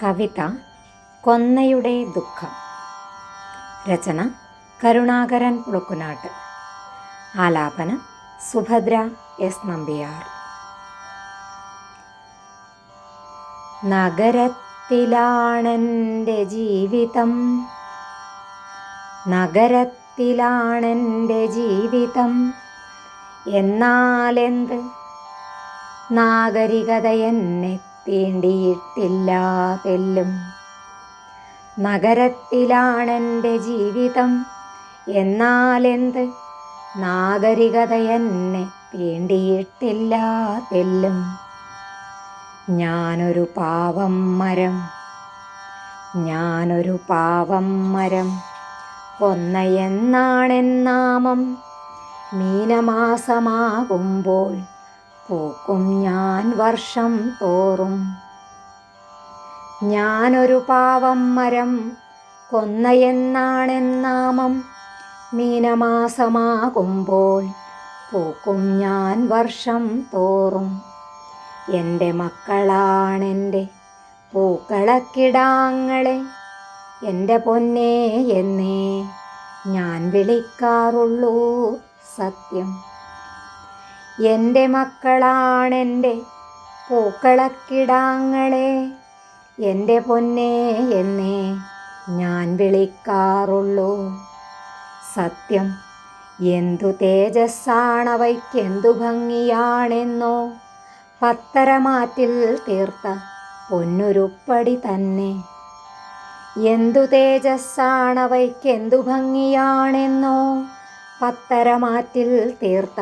കവിത കൊന്നയുടെ ദുഃഖം. രചന കരുണാകരൻ പുളുക്കുനാട്ട്. ആലാപനം സുഭദ്ര എസ് നമ്പ്യാർ. നഗരത്തിലാണെൻ്റെ ജീവിതം, നഗരത്തിലാണെൻ്റെ ജീവിതം. എന്നാലെന്ത് നാഗരികത എന്നെ തീണ്ടിയിട്ടില്ല തെല്ലും. നഗരത്തിലാണെൻ്റെ ജീവിതം, എന്നാലെന്ത് നാഗരികത എന്നെ തീണ്ടിയിട്ടില്ല തെല്ലും. ഞാനൊരു പാവം മരം, ഞാനൊരു പാവം മരം. കൊന്നയെന്നാണെന്നാമം. മീനമാസമാകുമ്പോൾ പൂക്കും ഞാൻ വർഷം തോറും. ഞാനൊരു പാവം മരം, കൊന്നയെന്നാണെന്നാമം. മീനമാസമാകുമ്പോൾ പൂക്കും ഞാൻ വർഷം തോറും. എൻ്റെ മക്കളാണെൻ്റെ പൂക്കളക്കിടാങ്ങളെ, എൻ്റെ പൊന്നേ എന്നേ ഞാൻ വിളിക്കാറുള്ളൂ സത്യം. എൻ്റെ മക്കളാണെൻ്റെ പൂക്കളക്കിടാങ്ങളെ, എൻ്റെ പൊന്നേ എന്നേ ഞാൻ വിളിക്കാറുള്ളൂ സത്യം. എന്തു തേജസ്സാണവയ്ക്കെന്തു ഭംഗിയാണെന്നോ, പത്തരമാറ്റിൽ തീർത്ത പൊന്നുരുപ്പടി തന്നെ. എന്തു തേജസ്സാണവയ്ക്കെന്തു ഭംഗിയാണെന്നോ, പത്തരമാറ്റിൽ തീർത്ത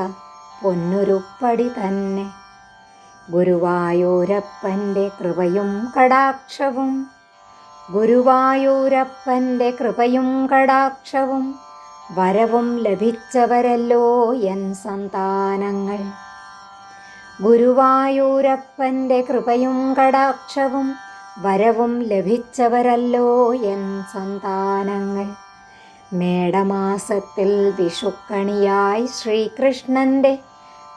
പൊന്നുരുപ്പടി തന്നെ. ഗുരുവായൂരപ്പൻ്റെ കൃപയും കടാക്ഷവും, ഗുരുവായൂരപ്പൻ്റെ കൃപയും കടാക്ഷവും. വരവും ലഭിച്ചവരല്ലോ എൻ സന്താനങ്ങൾ. ഗുരുവായൂരപ്പൻ്റെ കൃപയും കടാക്ഷവും. വരവും ലഭിച്ചവരല്ലോ എൻ സന്താനങ്ങൾ. മേടമാസത്തിൽ വിഷുക്കണിയായി ശ്രീകൃഷ്ണൻ്റെ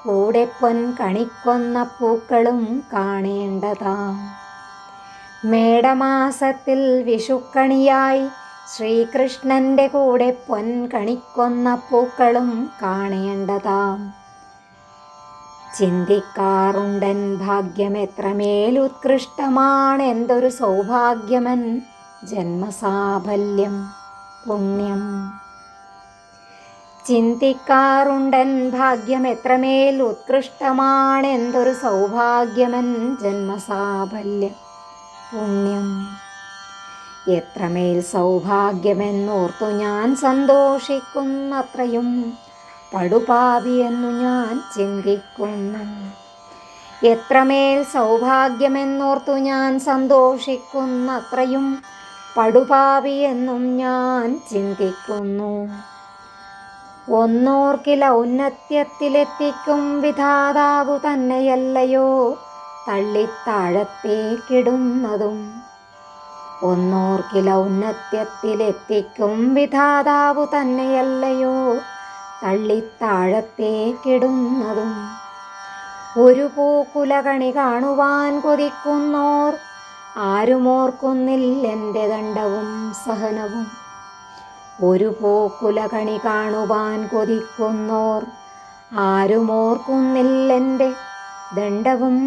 കൂടെ പൊൻകണിക്കൊന്ന പൂക്കളും കാണേണ്ടതാം. മേടമാസത്തിൽ വിഷുക്കണിയായി ശ്രീകൃഷ്ണൻ്റെ കൂടെ പൊൻകണിക്കൊന്ന പൂക്കളും കാണേണ്ടതാം. ചിന്തിക്കാറുണ്ടൻ ഭാഗ്യം എത്രമേലുത്കൃഷ്ടമാണെന്തൊരു സൗഭാഗ്യമൻ ജന്മസാഫല്യം പുണ്യം. ചിന്തിക്കാറുണ്ടൻ ഭാഗ്യം എത്രമേൽ ഉത്കൃഷ്ടമാണെന്തൊരു സൗഭാഗ്യമൻ ജന്മസാഫല്യം പുണ്യം. എത്രമേൽ സൗഭാഗ്യമെന്നോർത്തു ഞാൻ സന്തോഷിക്കുന്നത്രയും പടുപാപിയെന്നു ഞാൻ ചിന്തിക്കുന്നു. എത്രമേൽ സൗഭാഗ്യമെന്നോർത്തു ഞാൻ സന്തോഷിക്കുന്നത്രയും പടുപാപിയെന്നും ഞാൻ ചിന്തിക്കുന്നു. ഒന്നോർക്കില ഔന്നത്യത്തിലെത്തിക്കും വിധാതാവു തന്നെയല്ലയോ തള്ളിത്താഴത്തേക്കിടുന്നതും. ഒന്നോർക്കില ഔന്നത്യത്തിലെത്തിക്കും വിധാതാവു തന്നെയല്ലയോ തള്ളിത്താഴത്തേക്കിടുന്നതും. ഒരു പൂക്കുലകണി കാണുവാൻ കൊതിക്കുന്നോർ ആരുമോർക്കുന്നില്ലെൻ്റെ ദണ്ഡവും സഹനവും. ഒരു പൂക്കുലകണി കാണുവാൻ കൊതിക്കുന്നോർ ആരുമോർക്കുന്നില്ലെൻ്റെ ദണ്ഡവും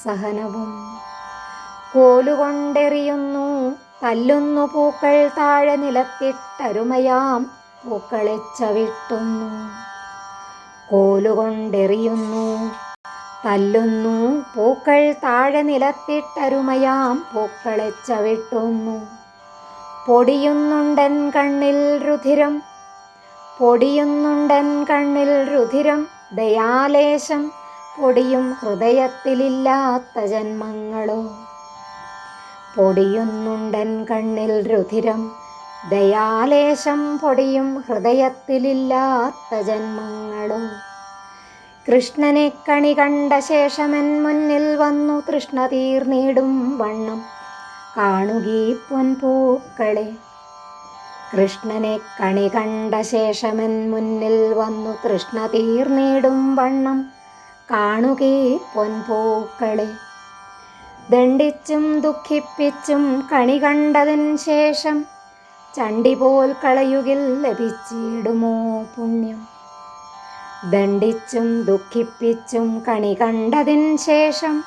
സഹനവും. കോലുകൊണ്ടെറിയുന്നു തല്ലുന്നു പൂക്കൾ താഴെ നിലത്തിട്ടരുമയാം പൂക്കളെ ചവിട്ടുന്നു. കോലുകൊണ്ടെറിയുന്നു തല്ലുന്നു പൂക്കൾ താഴെ നിലത്തിട്ടരുമയാം പൂക്കളെ ചവിട്ടുന്നു. പൊടിയുന്നുണ്ടൻ കണ്ണിൽ രുധിരം, പൊടിയുന്നുണ്ടൻ കണ്ണിൽ രുധിരം. ദയാലേശം പൊടിയും ഹൃദയത്തിലില്ലാത്ത ജന്മങ്ങളോ. പൊടിയുന്നുണ്ടൻ കണ്ണിൽ രുധിരം, ദയാലേശം പൊടിയും ഹൃദയത്തിലില്ലാത്ത ജന്മങ്ങളോ. കൃഷ്ണനെ കണി കണ്ട ശേഷമെൻ മുന്നിൽ വന്നു തൃഷ്ണ തീർന്നിടും വണ്ണം കാണുകീ പൊൻപൂക്കളെ. കൃഷ്ണനെ കണി കണ്ട ശേഷമെൻ മുന്നിൽ വന്നു തൃഷ്ണ തീർന്നിടും വണ്ണം കാണുകീ പൊൻപൂക്കളെ. ദണ്ഡിച്ചും ദുഃഖിപ്പിച്ചും കണി കണ്ടതിൻ ശേഷം ചണ്ടി പോൽ കളയുകിൽ ലഭിച്ചിടുമോ പുണ്യം. ദണ്ഡിച്ചും ദുഃഖിപ്പിച്ചും കണി കണ്ടതിൻ ശേഷം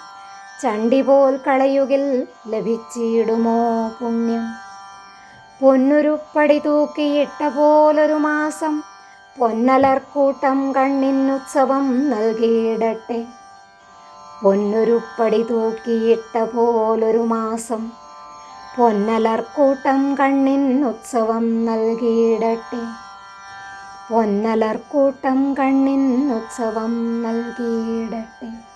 ചണ്ടി പോൽ കളയുകിൽ ലഭിച്ചിടുമോ പുണ്യം. പൊന്നുരുപ്പടി തൂക്കിയിട്ട പോലൊരു മാസം പൊന്നലർക്കൂട്ടം കണ്ണിനുത്സവം നൽകിയിടട്ടെ. പൊന്നുരുപ്പടി തൂക്കിയിട്ട പോലൊരു മാസം പൊന്നലർക്കൂട്ടം കണ്ണിനുത്സവം നൽകിയിടട്ടെ. പൊന്നലർക്കൂട്ടം കണ്ണിനുത്സവം നൽകിയിടട്ടെ.